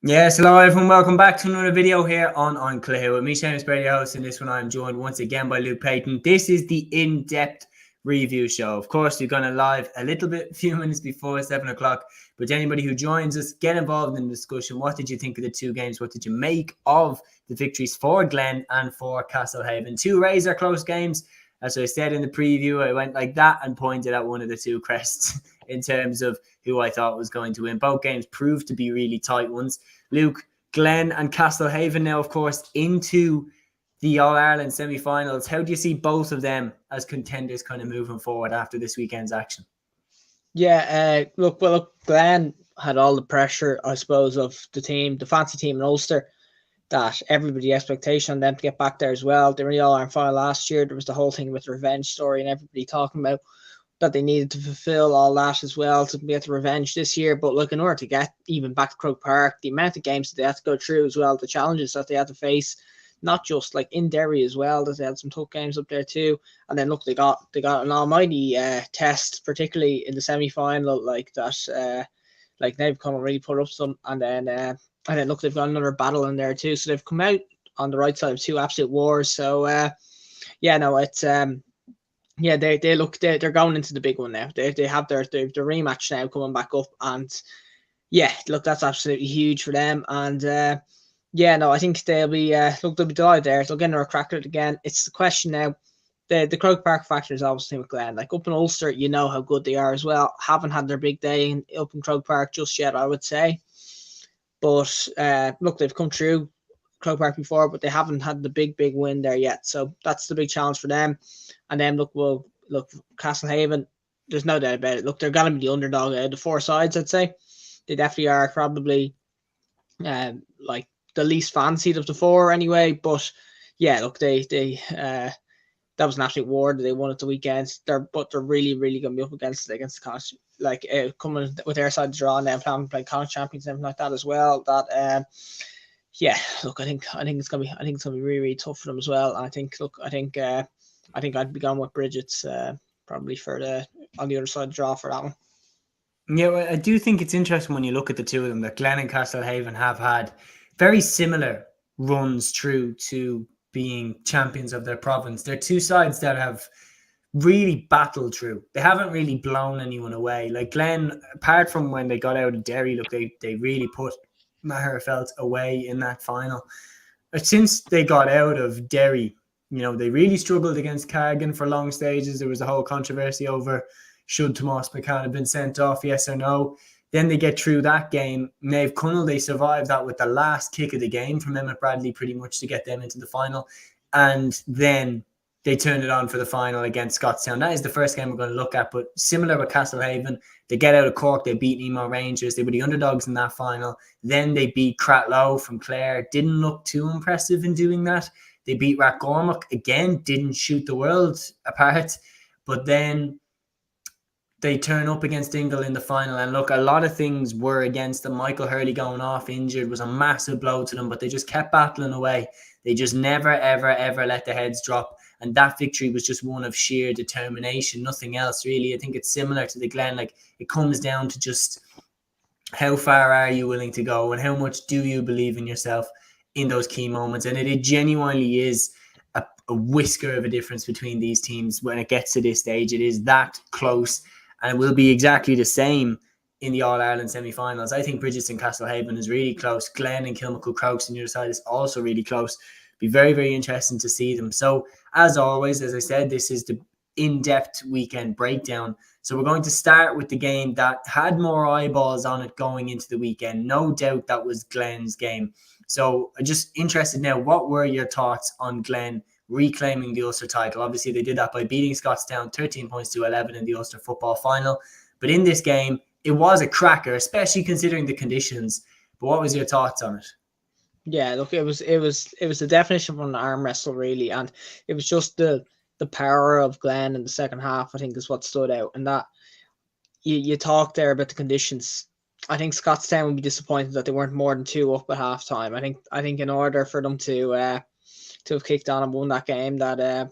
Yes, hello everyone, welcome back to another video here on Cluiche. With me, Séamus Brady Luke. In this one, I'm joined once again by Luke Peyton. This is the in-depth review show. Of course, we're going to live a little bit, a few minutes before 7 o'clock. But anybody who joins us, get involved in the discussion. What did you think of the two games? What did you make of the victories for Glen and for Castlehaven? Two razor close games. As I said in the preview, I went like that and pointed at one of the two crests in terms of who I thought was going to win. Both games proved to be really tight ones. Luke, Glen and Castlehaven now, of course, into the All-Ireland semi-finals. How do you see both of them as contenders kind of moving forward after this weekend's action? Yeah, look, Glen had all the pressure, I suppose, of the team, the fancy team in Ulster, that everybody expectation on them to get back there as well. They were in the All-Ireland final last year. There was the whole thing with the revenge story and everybody talking about that they needed to fulfill all that as well to get the revenge this year. But look, in order to get even back to Croke Park, the amount of games that they had to go through as well, the challenges that they had to face, not just like in Derry as well, that they had some tough games up there too. And then look, they got an almighty test, particularly in the semi-final, like that. Like they've come and really put up some, and then look, they've got another battle in there too. So they've come out on the right side of two absolute wars. So it's they're going into the big one now. They have their rematch now coming back up, and yeah, look, that's absolutely huge for them. And I think they'll be delighted there. They'll get another crack at it again. It's the question now. The Croke Park factor is obviously with Glen. Like up in Ulster, you know how good they are as well. Haven't had their big day up in Croke Park just yet, I would say. But look, they've come through Croke Park before, but they haven't had the big win there yet. So that's the big challenge for them. And then look, Castlehaven, there's no doubt about it. Look, they're going to be the underdog out of the four sides, I'd say. They definitely are probably like the least fancied of the four anyway. But yeah, look, they that was an absolute war that they won at the weekend. They're really, really going to be up against the college, like coming with their side to draw and then playing college champions and everything like that as well. That look, I think it's gonna be really, really tough for them as well. And I think I'd be going with Bridget's probably on the other side of the draw for that one. Yeah, well, I do think it's interesting when you look at the two of them that Glen and Castlehaven have had very similar runs through to being champions of their province. They're two sides that have really battled through. They haven't really blown anyone away. Like Glen, apart from when they got out of Derry, look, they really put Maherfeld away in that final. Since they got out of Derry, they really struggled against Cargan for long stages. There was a whole controversy over should Tomas McCann have been sent off, yes or no. Then they get through that game. Naomh Conaill, they survived that with the last kick of the game from Emmett Bradley pretty much to get them into the final. And then they turned it on for the final against Scottstown. That is the first game we're going to look at, but similar with Castlehaven, they get out of Cork, they beat Nemo Rangers, they were the underdogs in that final. Then they beat Cratloe from Clare, didn't look too impressive in doing that. They beat Rathcormac, again, didn't shoot the world apart, but then they turn up against Dingle in the final. And look, a lot of things were against them. Michael Hurley going off injured was a massive blow to them, but they just kept battling away. They just never, ever, ever let the heads drop. And that victory was just one of sheer determination, nothing else really. I think it's similar to the Glen. Like, it comes down to just how far are you willing to go and how much do you believe in yourself in those key moments. And it genuinely is a whisker of a difference between these teams when it gets to this stage. It is that close, and it will be exactly the same in the All-Ireland semi-finals. I think Bridget's and Castlehaven is really close. Glen and Kilmacud Crokes on the other side is also really close. Be very, very interesting to see them. So, as always, as I said, this is the in-depth weekend breakdown. So we're going to start with the game that had more eyeballs on it going into the weekend. No doubt that was Glen's game. So I'm just interested now, what were your thoughts on Glen reclaiming the Ulster title? Obviously, they did that by beating Scottstown 13 points to 11 in the Ulster football final. But in this game, it was a cracker, especially considering the conditions. But what was your thoughts on it? Yeah, look, it was the definition of an arm wrestle, really, and it was just the power of Glen in the second half, I think, is what stood out. And that you talked there about the conditions. I think Scottstown would be disappointed that they weren't more than 2 up at halftime. I think in order for them to have kicked on and won that game, that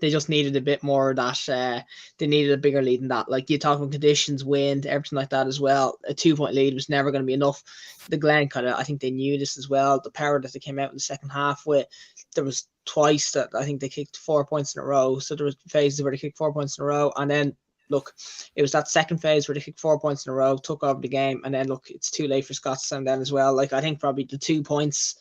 They just needed a bit more of that. They needed a bigger lead than that. Like you talk about conditions, wind, everything like that as well. A 2-point lead was never going to be enough. The Glen I think they knew this as well. The power that they came out in the second half with, there was twice that I think they kicked 4 points in a row. So there was phases where they kicked 4 points in a row. And then, look, it was that second phase where they kicked 4 points in a row, took over the game. And then, look, it's too late for Scotstown then as well. Like, I think probably the 2 points,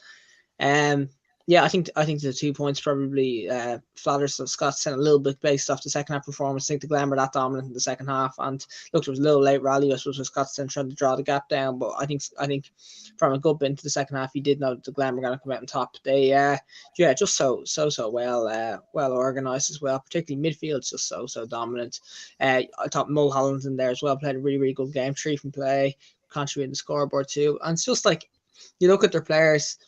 I think the 2 points probably flatters Scotstown a little bit based off the second half performance. I think the Glen were that dominant in the second half, and look, there was a little late rally, I suppose, with Scotstown trying to draw the gap down. But I think from a good bit into the second half, you did know that the Glen were going to come out on top. They just so well organised as well, particularly midfield's just so dominant. I thought Mulholland in there as well played a really, really good game, 3 from play, contributing the scoreboard too. And it's just like you look at their players.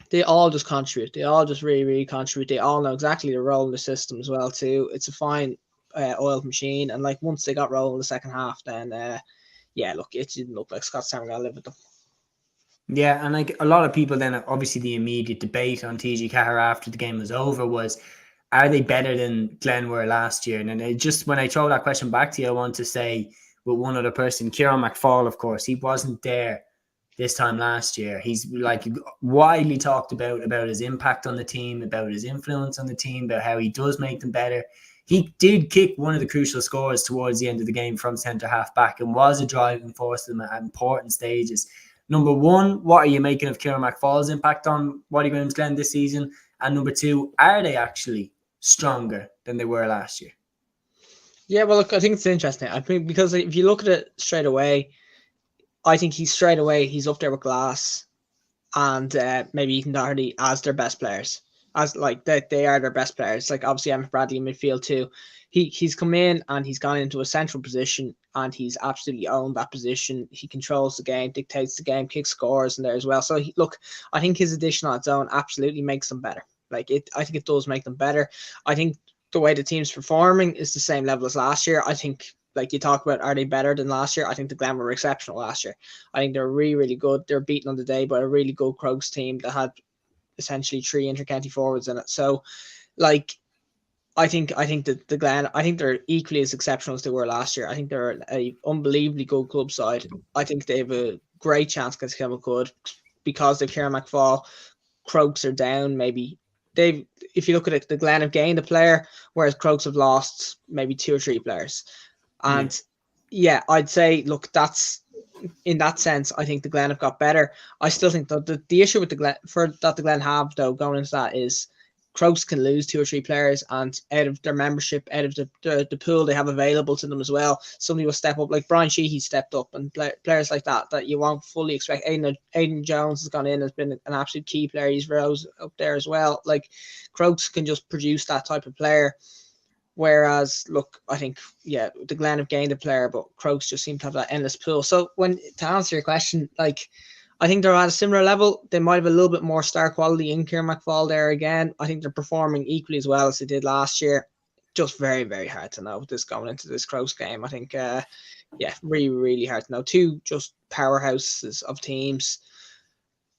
They all just contribute. They all just really, really contribute. They all know exactly their role in the system as well too. It's a fine oiled machine. And like once they got rolling in the second half, then look, it didn't look like Scotstown were gonna live with them. Yeah, and like a lot of people then, obviously the immediate debate on TG Carr after the game was over was, are they better than Glen were last year? And then when I throw that question back to you, I want to say with one other person, Kieran McFall, of course, he wasn't there this time last year. He's like widely talked about his impact on the team, about his influence on the team, about how he does make them better. He did kick one of the crucial scores towards the end of the game from centre half back and was a driving force to them at important stages. Number one, what are you making of Kieran McFall's impact on Waddy Graham's Glen this season? And number two, are they actually stronger than they were last year? Yeah, well, look, I think it's interesting. I think because if you look at it straight away, I think he's up there with Glass and maybe Ethan Doherty as their best players. As like they are their best players. Like obviously Emmett Bradley in midfield too. He's come in and he's gone into a central position and he's absolutely owned that position. He controls the game, dictates the game, kicks scores in there as well. So I think his addition on its own absolutely makes them better. I think it does make them better. I think the way the team's performing is the same level as last year. I think, like you talk about, are they better than last year? I think the Glen were exceptional last year. I think they're really, really good. They're beaten on the day by a really good Crokes team that had essentially 3 inter-county forwards in it. So, I think that the Glen, I think they're equally as exceptional as they were last year. I think they're an unbelievably good club side. I think they have a great chance against Kilmacud because they've Kieran McFall. Crokes are down. Maybe if you look at it, the Glen have gained a player, whereas Crokes have lost maybe 2 or 3 players. And I'd say, look, that's in that sense, I think the Glen have got better. I still think that the issue with the Glen have, though, going into that is Crokes can lose 2 or 3 players, and out of their membership, out of the pool they have available to them as well, somebody will step up. Like Brian Sheehy stepped up, and players like that you won't fully expect. Aidan Jones has gone in, has been an absolute key player. He's rose up there as well. Like Crokes can just produce that type of player. Whereas, look, I think, the Glen have gained a player, but Crokes just seem to have that endless pool. So to answer your question, like, I think they're at a similar level. They might have a little bit more star quality in Kieran McFall there again. I think they're performing equally as well as they did last year. Just very, very hard to know this going into this Crokes game. I think, really, really hard to know. 2 just powerhouses of teams.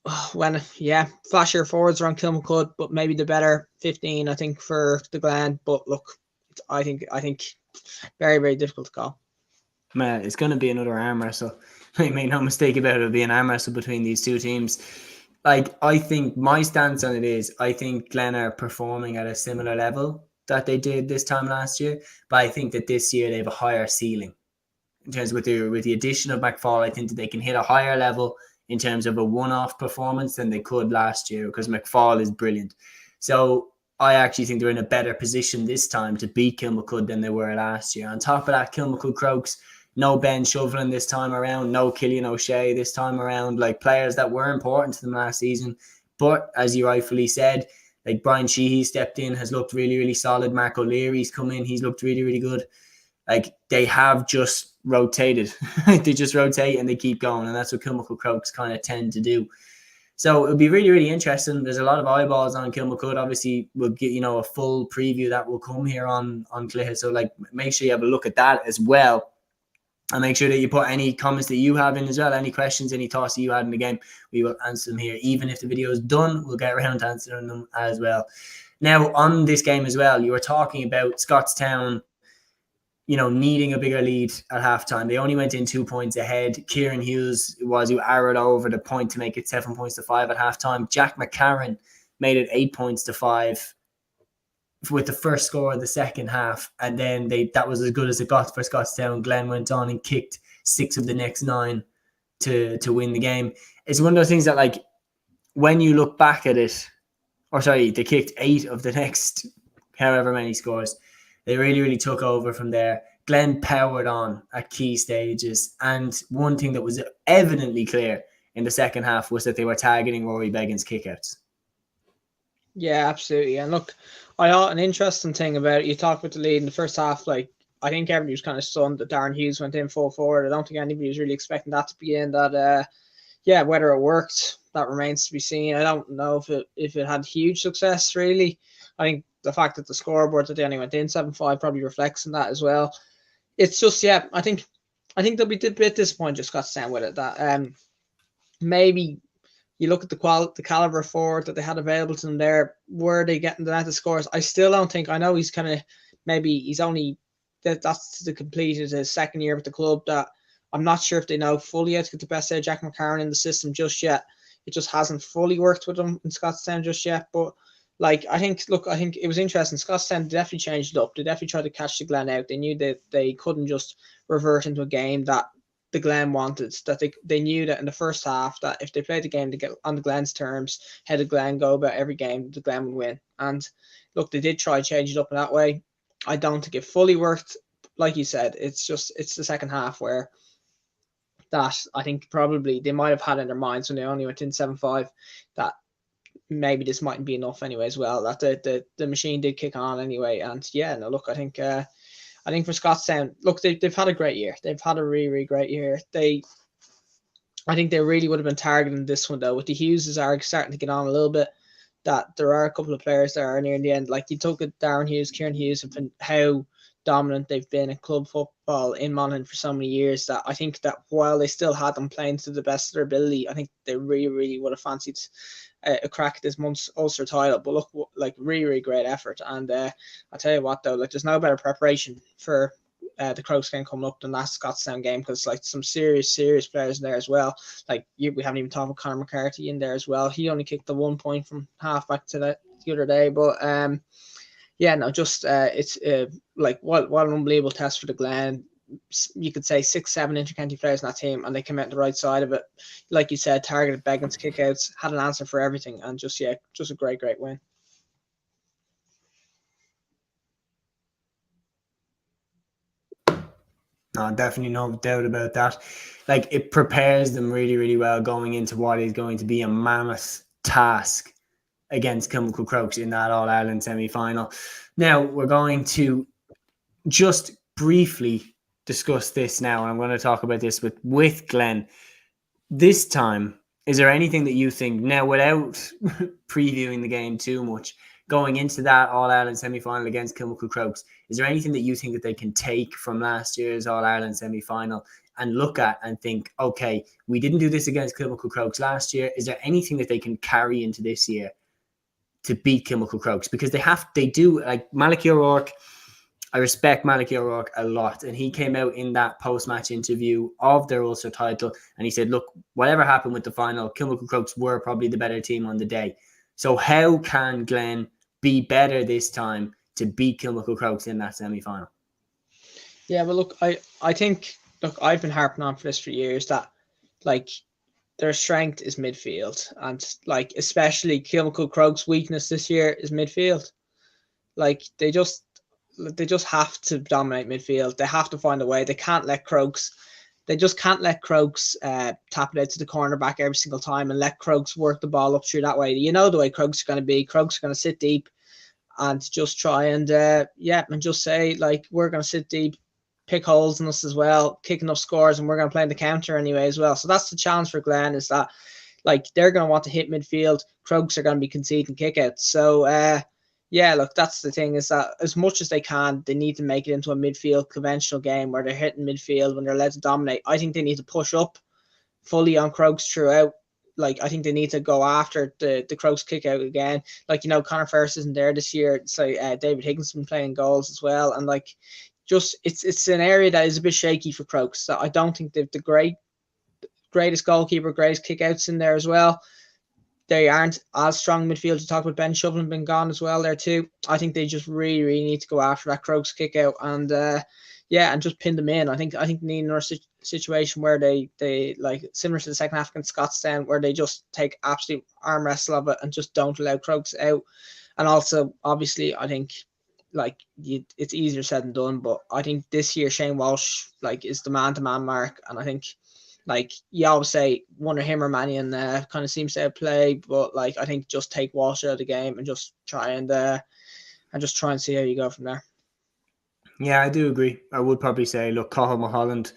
Flashier forwards around Kilmacud, but maybe the better 15, I think, for the Glen. But look, I think very, very difficult to call. Man, it's going to be another arm wrestle. Make no mistake about it. It'll be an arm wrestle between these 2 teams. Like, I think my stance on it is, I think Glen are performing at a similar level that they did this time last year, but I think that this year they have a higher ceiling. In terms with the addition of McFall, I think that they can hit a higher level in terms of a one-off performance than they could last year, because McFall is brilliant. So I actually think they're in a better position this time to beat Kilmacud than they were last year. On top of that, Kilmacud Crokes, no Ben Shovelin this time around, no Killian O'Shea this time around, like players that were important to them last season. But as you rightfully said, like Brian Sheehy stepped in, has looked really, really solid. Mark O'Leary's come in, he's looked really, really good. Like, they have just rotated. They just rotate and they keep going, and that's what Kilmacud Crokes kind of tend to do. So it'll be really, really interesting. There's a lot of eyeballs on Kilmacud. Obviously, we'll get, a full preview that will come here on Cluiche. So, like, make sure you have a look at that as well. And make sure that you put any comments that you have in as well, any questions, any thoughts that you had in the game. We will answer them here. Even if the video is done, we'll get around to answering them as well. Now, on this game as well, you were talking about Scottstown, needing a bigger lead at halftime. They only went in 2 points ahead. Kieran Hughes was who arrowed over the point to make it 7 points to 5 at halftime. Jack McCarron made it 8 points to 5 with the first score of the second half. And then that was as good as it got for Scottstown. Glen went on and kicked 6 of the next 9 to win the game. It's one of those things that, like, when you look back at it, they kicked 8 of the next however many scores. They really, really took over from there. Glen powered on at key stages. And one thing that was evidently clear in the second half was that they were targeting Rory Beggan's kickouts. Yeah, absolutely. And look, I thought an interesting thing about it, you talked about the lead in the first half, like, I think everybody was kind of stunned that Darren Hughes went in full forward. I don't think anybody was really expecting that to be in. That, whether it worked, that remains to be seen. I don't know if it had huge success, really. I think the fact that the scoreboard that they only went in 7-5 probably reflects on that as well. It's just, I think they'll be a bit disappointed, just got to stand with it. That maybe you look at the caliber of forward that they had available to them there. Were they getting the scores? I still don't think. I know he's kind of he's only that's to complete his second year with the club. That I'm not sure if they know fully how to get the best out of Jack McCarron in the system just yet. It just hasn't fully worked with them in Scottstown just yet. But like, I think it was interesting. Scottstown definitely changed it up. They definitely tried to catch the Glen out. They knew that they couldn't just revert into a game that the Glen wanted. That they knew that in the first half, that if they played the game to get on the Glen's terms, how the Glen go about every game, the Glen would win. And look, they did try to change it up in that way. I don't think it fully worked. Like you said, it's the second half where that I think probably they might have had in their minds when they only went in 7-5 that maybe this mightn't be enough anyway as well. That the machine did kick on anyway. And look, I think for Scottstown, look, they've had a great year. They've had a really, really great year. I think they really would have been targeting this one though. With the Hughes are starting to get on a little bit. That there are a couple of players that are near the end. Like you took at Darren Hughes, Kieran Hughes, have been how dominant they've been in club football in Monaghan for so many years, that I think that while they still had them playing to the best of their ability, I think they really, really would have fancied a crack at this month's Ulster title. But look, like, really, really great effort. And I tell you what though, like, there's no better preparation for the Crokes game coming up than that Scottstown game, because like some serious players in there as well. Like we haven't even talked about Conor McCarthy in there as well. He only kicked the 1 point from half back to the other day, but it's like what an unbelievable test for the Glen. You could say 6-7 inter-county players in that team, and they came out the right side of it. Like you said, targeted Beggan's kickouts, had an answer for everything, and just a great win. No, definitely no doubt about that. Like, it prepares them really, really well going into what is going to be a mammoth task against Kilmacud Crokes in that All-Ireland semi-final. Now, we're going to just briefly discuss this now, and I'm going to talk about this with Glen. This time, is there anything that you think, now without previewing the game too much, going into that All-Ireland semi-final against Kilmacud Crokes, is there anything that you think that they can take from last year's All-Ireland semi-final and look at and think, okay, we didn't do this against Kilmacud Crokes last year. Is there anything that they can carry into this year to beat Kilmacud Crokes? Because they do, like Malachy O'Rourke, I respect Malachy O'Rourke a lot. And he came out in that post-match interview of their Ulster title and he said, look, whatever happened with the final, Kilmacud Crokes were probably the better team on the day. So how can Glen be better this time to beat Kilmacud Crokes in that semi-final? Yeah, but look, I think, look, I've been harping on for this for years, that like their strength is midfield, and like especially Kilmacud Crokes' weakness this year is midfield. Like they just have to dominate midfield. They have to find a way. They can't let Crokes. They just can't let Crokes tap it out to the cornerback every single time and let Crokes work the ball up through that way. You know the way Crokes are going to be. Crokes are going to sit deep and just try and and just say, like, we're going to sit deep, pick holes in us as well, kick enough scores, and we're going to play in the counter anyway as well. So that's the challenge for Glen, is that like they're going to want to hit midfield. Crokes are going to be conceding kickouts. So look, that's the thing, is that as much as they can, they need to make it into a midfield conventional game where they're hitting midfield when they're allowed to dominate. I think they need to push up fully on Crokes throughout. like, I think they need to go after the Crokes kick out again. Like, you know, Conor Ferris isn't there this year. So David Higgins been playing goals as well. And like, just it's an area that is a bit shaky for Crokes. So I don't think they've the greatest goalkeeper, greatest kickouts in there as well. They aren't as strong midfield. To talk about Ben Shovlin been gone as well there too. I think they just really, really need to go after that Crokes kick out and and just pin them in. I think they need another situation where they like similar to the second half against Scottstown, where they just take absolute arm wrestle of it and just don't allow Crokes out. And also, obviously, I think like it's easier said than done, but I think this year Shane Walsh like is the man-to-man mark, and I think like you always say one or him or Mannion kind of seems to outplay, but like I think just take Walsh out of the game and just try and see how you go from there. Yeah, I do agree. I would probably say, look, Cathal Mulholland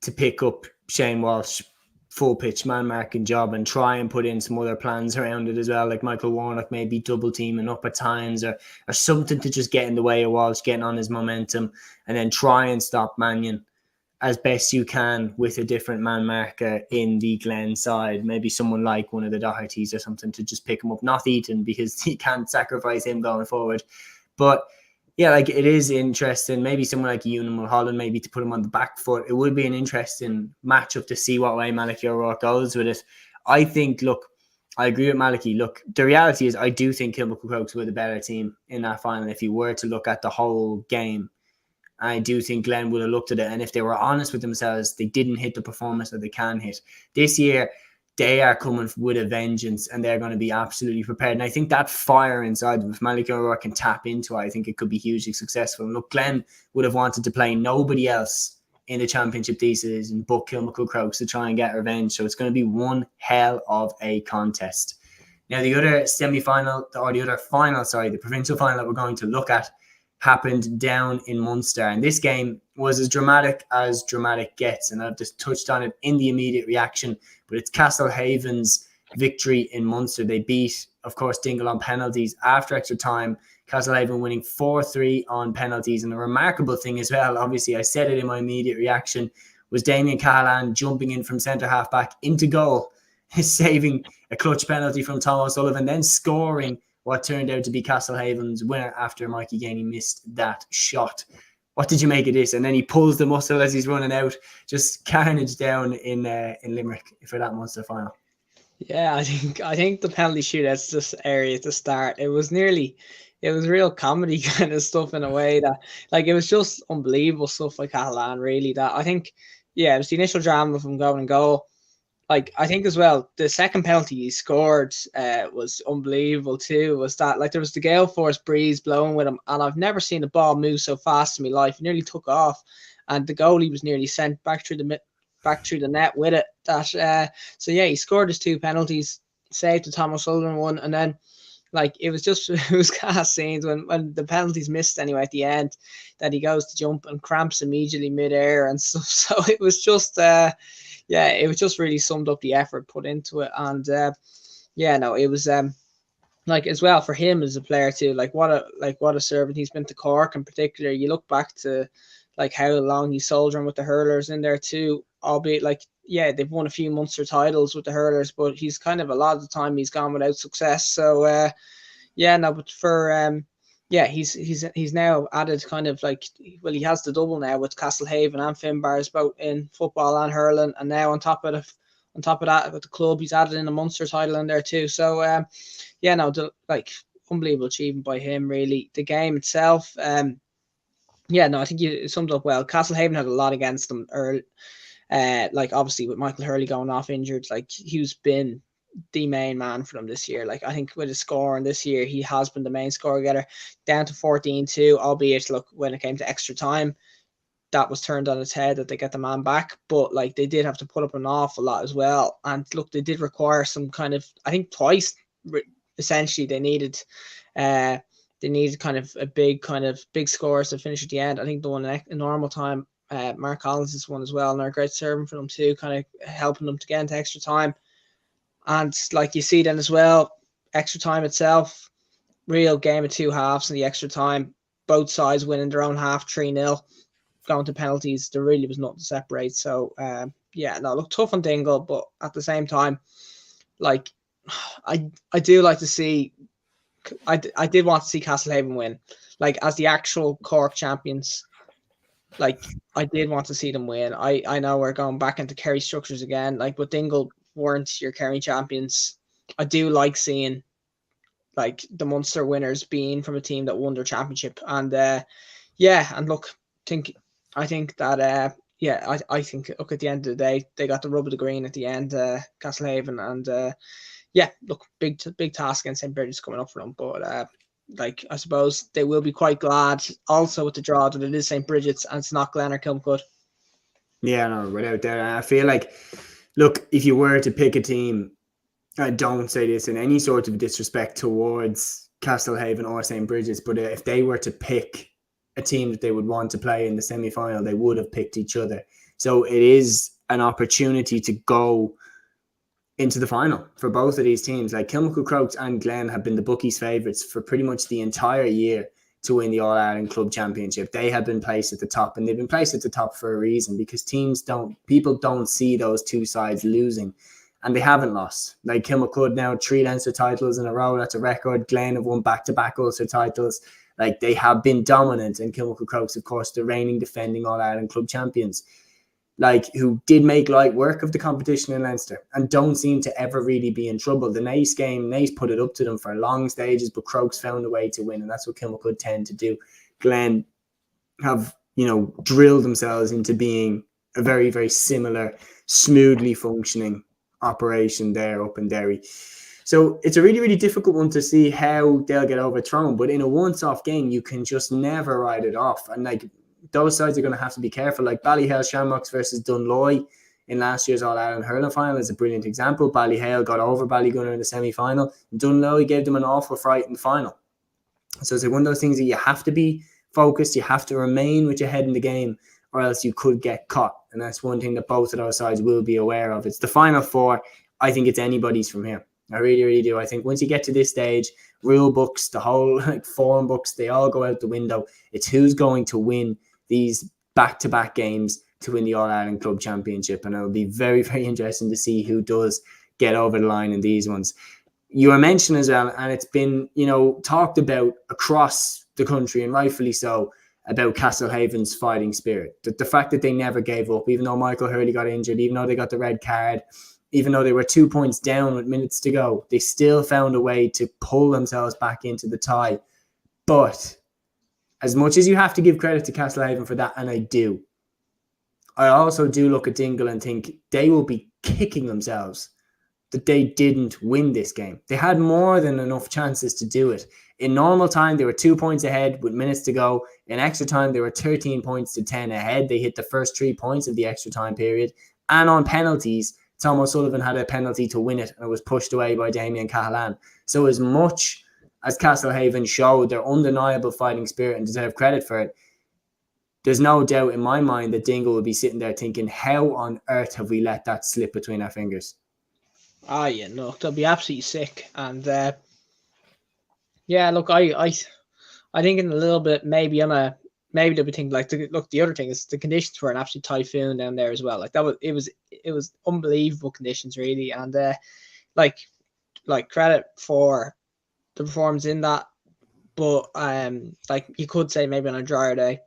to pick up Shane Walsh full pitch man marking job and try and put in some other plans around it as well, like Michael Warnock maybe double teaming up at times or something to just get in the way of Walsh getting on his momentum, and then try and stop Mannion as best you can with a different man marker in the Glen side. Maybe someone like one of the Dohertys or something to just pick him up, not Eaton because he can't sacrifice him going forward. But yeah, like it is interesting. Maybe someone like Ewan Mulholland, maybe to put him on the back foot. It would be an interesting matchup to see what way Malachy O'Rourke goes with it. I think, look, I agree with Malachy. Look, the reality is I do think Kilmacud Crokes were the better team in that final if you were to look at the whole game. I do think Glen would have looked at it, and if they were honest with themselves, they didn't hit the performance that they can hit. This year, they are coming with a vengeance, and they're going to be absolutely prepared. And I think that fire inside them, if Malachy O'Rourke can tap into it, I think it could be hugely successful. And look, Glen would have wanted to play nobody else in the championship this season but Kilmacud Crokes to try and get revenge. So it's going to be one hell of a contest. Now, the other the provincial final that we're going to look at happened down in Munster, and this game was as dramatic gets, and I've just touched on it in the immediate reaction, but it's Castlehaven's victory in Munster. They beat, of course, Dingle on penalties after extra time. Castlehaven winning 4-3 on penalties, and a remarkable thing as well, obviously I said it in my immediate reaction, was Damien Cahalane jumping in from centre half back into goal, saving a clutch penalty from Tom O'Sullivan, then scoring what turned out to be Castlehaven's winner after Mikey Gainey missed that shot. What did you make of this? And then he pulls the muscle as he's running out. Just carnage down in Limerick for that Munster final. Yeah, I think the penalty shootout's this area to start. It was real comedy kind of stuff in a way that, like, it was just unbelievable stuff by Cahalane, really. That I think, yeah, it was the initial drama from going and goal. Like, I think as well, the second penalty he scored was unbelievable too. Was that, like, there was the gale force breeze blowing with him, and I've never seen a ball move so fast in my life. It nearly took off, and the goalie was nearly sent back through the net with it. So yeah, he scored his two penalties, saved the Tom O'Sullivan one, and then like it was gas scenes when the penalties missed anyway at the end, that he goes to jump and cramps immediately midair and stuff. So it was just it was just really summed up the effort put into it. And it was like as well for him as a player too, like what a servant he's been to Cork in particular. You look back to like how long he's soldiering with the hurlers in there too, albeit like, yeah, they've won a few Munster titles with the hurlers, but he's kind of a lot of the time he's gone without success. So but for he's now added kind of like, well, he has the double now with Castlehaven and Finbars both in football and hurling, and now on top of that with the club he's added in a Munster title in there too. So unbelievable achievement by him really. The game itself, I think you summed up well. Castlehaven had a lot against them early. Like obviously with Michael Hurley going off injured, like he's been the main man for them this year. Like I think with his scoring this year, he has been the main scorer getter, down to 14-2, albeit look, when it came to extra time, that was turned on its head that they get the man back, but like they did have to put up an awful lot as well. And look, they did require some kind of, I think twice essentially they needed kind of a big scores to finish at the end. I think the one in normal time, Mark Collins is one as well, and they're a great servant for them too, kind of helping them to get into extra time. And like you see then as well, extra time itself, real game of two halves in the extra time, both sides winning their own half 3-0, going to penalties. There really was nothing to separate. So look, tough on Dingle, but at the same time, like I do like to see. I did want to see Castlehaven win, like as the actual Cork champions. Like I did want to see them win. I know we're going back into Kerry structures again. Like, but Dingle weren't your Kerry champions. I do like seeing like the Munster winners being from a team that won their championship. And yeah, and look, I think that yeah, I think look at the end of the day they got the rub of the green at the end, Castlehaven, and yeah, look, big task against St. Bridget's coming up for them, but like I suppose they will be quite glad also with the draw that it is St. Bridget's and it's not Glen or Kilmacud. Yeah, no, without doubt. I feel like, look, if you were to pick a team, I don't say this in any sort of disrespect towards Castlehaven or St. Bridget's, but if they were to pick a team that they would want to play in the semi-final, they would have picked each other. So it is an opportunity to go into the final for both of these teams. Like Kilmacud Crokes and Glen have been the bookies' favourites for pretty much the entire year to win the All-Ireland Club Championship. They have been placed at the top, and they've been placed at the top for a reason, because people don't see those two sides losing, and they haven't lost. Like Kilmacud now 3 Leinster titles in a row, that's a record. Glen have won back-to-back Ulster titles. Like, they have been dominant, and Kilmacud Crokes, of course, the reigning defending All-Ireland Club champions, like, who did make light work of the competition in Leinster and don't seem to ever really be in trouble. The Naas game, Naas put it up to them for long stages, but Crokes found a way to win, and that's what Kilmacud tend to do. Glen have, drilled themselves into being a very, very similar, smoothly functioning operation there up in Derry. So it's a really, really difficult one to see how they'll get overthrown. But in a once-off game, you can just never write it off. And like, those sides are going to have to be careful. Like Ballyhale Shamrocks versus Dunloy in last year's All-Ireland hurling final is a brilliant example. Ballyhale got over Ballygunner in the semi-final. Dunloy gave them an awful fright in the final. So it's like one of those things that you have to be focused, you have to remain with your head in the game, or else you could get caught. And that's one thing that both of those sides will be aware of. It's the Final Four. I think it's anybody's from here. I really, really do. I think once you get to this stage, rule books, the whole form books, they all go out the window. It's who's going to win these back-to-back games to win the All-Ireland Club Championship. And it'll be very, very interesting to see who does get over the line in these ones. You were mentioned as well, and it's been, talked about across the country, and rightfully so, about Castlehaven's fighting spirit. The fact that they never gave up, even though Michael Hurley got injured, even though they got the red card, even though they were 2 points down with minutes to go, they still found a way to pull themselves back into the tie. But as much as you have to give credit to Castlehaven for that, and I do, I also do look at Dingle and think they will be kicking themselves that they didn't win this game. They had more than enough chances to do it. In normal time, they were 2 points ahead with minutes to go. In extra time, they were 13 points to 10 ahead. They hit the first 3 points of the extra time period. And on penalties, Tom O'Sullivan had a penalty to win it, and it was pushed away by Damien Cahalane. So as much as Castlehaven showed their undeniable fighting spirit and deserve credit for it, there's no doubt in my mind that Dingle will be sitting there thinking, how on earth have we let that slip between our fingers? Ah, yeah, no, they'll be absolutely sick. And yeah, look, I think in a little bit, maybe they'll be thinking like, the other thing is the conditions were an absolute typhoon down there as well. Like it was unbelievable conditions really, and like credit for the performance in that, but like you could say maybe on a drier day,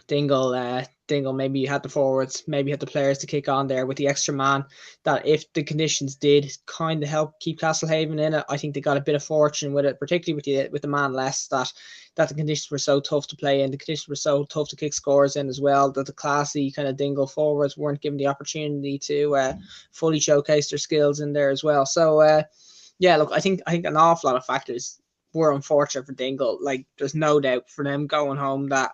Dingle maybe had the forwards, maybe had the players to kick on there with the extra man, that if the conditions did kind of help keep Castlehaven in it, I think they got a bit of fortune with it, particularly with the man less, that the conditions were so tough to play in, the conditions were so tough to kick scores in as well, that the classy kind of Dingle forwards weren't given the opportunity to fully showcase their skills in there as well. So yeah, look, I think an awful lot of factors were unfortunate for Dingle. Like, there's no doubt for them going home that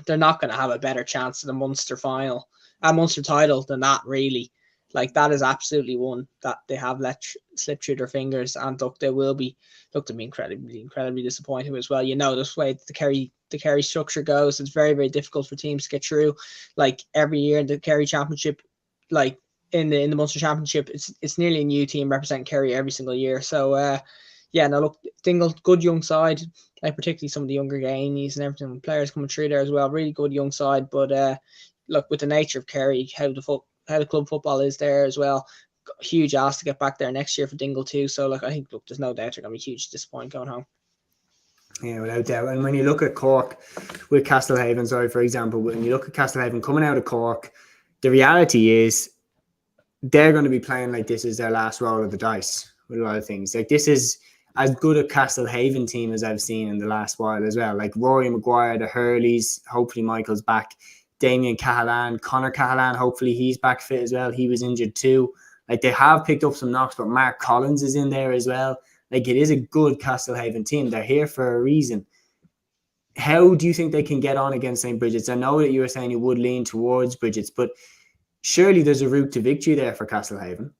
they're not going to have a better chance of the Munster final, Munster title than that, really. Like, that is absolutely one that they have let slip through their fingers, and look, they will be, to be incredibly disappointed as well. This way the Kerry structure goes, it's very, very difficult for teams to get through. Like, every year in the Kerry Championship, like in the Munster Championship, it's nearly a new team representing Kerry every single year. So yeah, no, look, Dingle, good young side, like particularly some of the younger Gainies and everything, players coming through there as well. Really good young side, but look, with the nature of Kerry, how the club football is there as well, huge ask to get back there next year for Dingle too. So like I think look, there's no doubt they're gonna be huge disappointment going home. Yeah, without doubt. And when you look at Cork with Castlehaven, for example, when you look at Castlehaven coming out of Cork, the reality is they're going to be playing like this is their last roll of the dice with a lot of things. Like this is as good a Castlehaven team as I've seen in the last while as well. Like Rory Maguire, the Hurleys, hopefully Michael's back. Damien Cahalane, Conor Cahalane, hopefully he's back fit as well. He was injured too. Like they have picked up some knocks, but Mark Collins is in there as well. Like it is a good Castlehaven team. They're here for a reason. How do you think they can get on against St. Bridget's? I know that you were saying you would lean towards Bridget's, but surely there's a route to victory there for Castlehaven.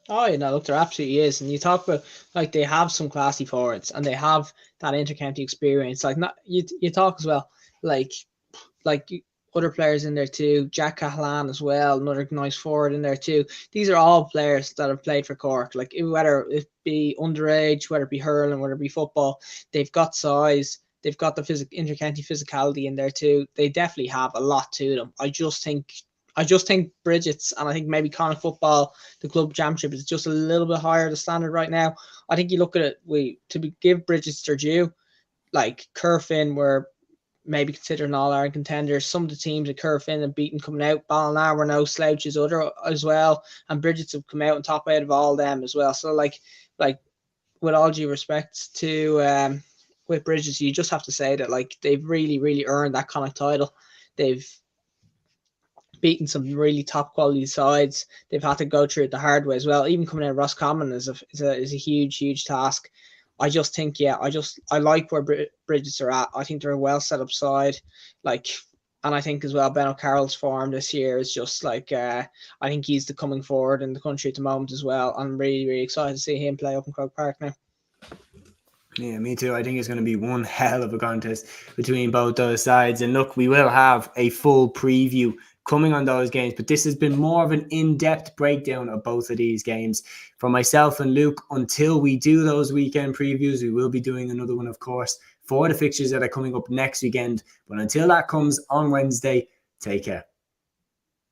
Oh, you know, look, there absolutely is. And you talk about, like, they have some classy forwards and they have that intercounty experience. Like, not you talk as well, like other players in there too. Jack Cahalane as well, another nice forward in there too. These are all players that have played for Cork. Like, whether it be underage, whether it be hurling, whether it be football, they've got size. They've got the intercounty physicality in there too. They definitely have a lot to them. I just think Bridget's, and I think maybe Connacht football, the club championship, is just a little bit higher the standard right now. I think you look at it, give Bridget's their due, like Kerfin were maybe considered an All-Ireland contenders. Some of the teams that Kerfin have beaten coming out, Ballina were no slouches other as well, and Bridget's have come out and top out of all them as well. So like with all due respect to with Bridget's, you just have to say that like they've really, really earned that Connacht title. They've beaten some really top quality sides. They've had to go through it the hard way as well. Even coming out of Roscommon is a huge task. I just think, I like where Bridget's are at. I think they're a well set up side. Like, and I think as well, Ben O'Carroll's form this year is just like, I think he's the coming forward in the country at the moment as well. I'm really, really excited to see him play up in Croke Park now. Yeah, me too. I think it's going to be one hell of a contest between both those sides. And look, we will have a full preview coming on those games, but this has been more of an in-depth breakdown of both of these games for myself and Luke. Until we do those weekend previews, we will be doing another one, of course, for the fixtures that are coming up next weekend. But until that comes on Wednesday, take care.